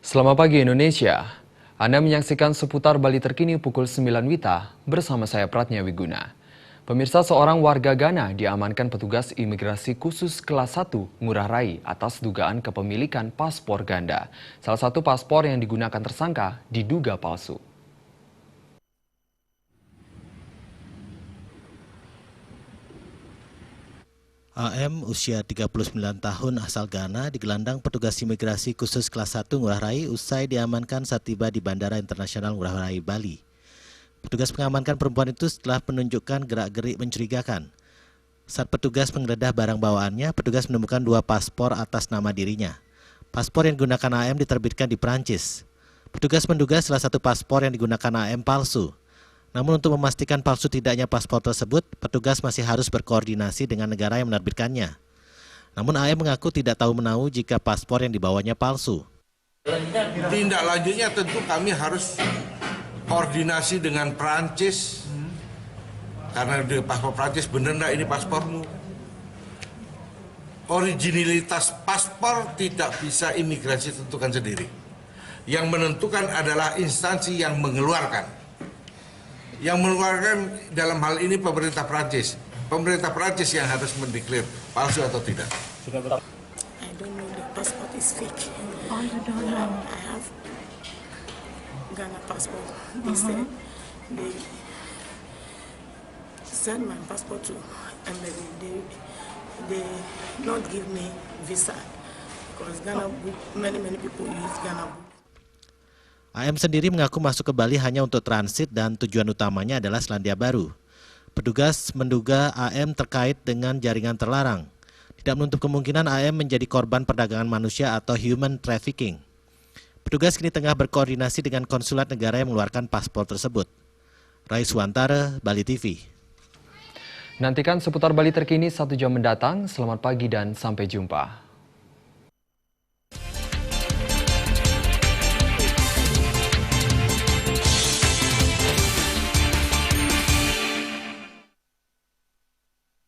Selamat pagi Indonesia. Anda menyaksikan seputar Bali terkini pukul 9 WITA bersama saya Pratnya Wiguna. Pemirsa, seorang warga Ghana diamankan petugas imigrasi khusus kelas 1 Ngurah Rai atas dugaan kepemilikan paspor ganda. Salah satu paspor yang digunakan tersangka diduga palsu. AM usia 39 tahun asal Ghana digelandang petugas imigrasi khusus kelas 1 Ngurah Rai usai diamankan saat tiba di Bandara Internasional Ngurah Rai, Bali. Petugas mengamankan perempuan itu setelah menunjukkan gerak-gerik mencurigakan. Saat petugas menggeledah barang bawaannya, petugas menemukan 2 paspor atas nama dirinya. Paspor yang digunakan AM diterbitkan di Prancis. Petugas menduga salah satu paspor yang digunakan AM palsu. Namun untuk memastikan palsu tidaknya paspor tersebut, petugas masih harus berkoordinasi dengan negara yang menerbitkannya. Namun AM mengaku tidak tahu menahu jika paspor yang dibawanya palsu. Tindak lanjutnya tentu kami harus koordinasi dengan Prancis. Karena di paspor Prancis, benar enggak ini paspormu? Originalitas paspor tidak bisa imigrasi tentukan sendiri. Yang menentukan adalah instansi yang mengeluarkan. Yang mengeluarkan dalam hal ini pemerintah Prancis. Pemerintah Prancis yang harus mendeklar palsu atau tidak. I don't know, the passport is fake. Oh, you don't know? I have Ghana passport. They said they send my passport to embassy. They not give me visa because Ghana book, many people use Ghana book. AM sendiri mengaku masuk ke Bali hanya untuk transit dan tujuan utamanya adalah Selandia Baru. Petugas menduga AM terkait dengan jaringan terlarang. Tidak menutup kemungkinan AM menjadi korban perdagangan manusia atau human trafficking. Petugas kini tengah berkoordinasi dengan konsulat negara yang mengeluarkan paspor tersebut. Rai Suwantara, Bali TV. Nantikan seputar Bali terkini 1 jam mendatang. Selamat pagi dan sampai jumpa.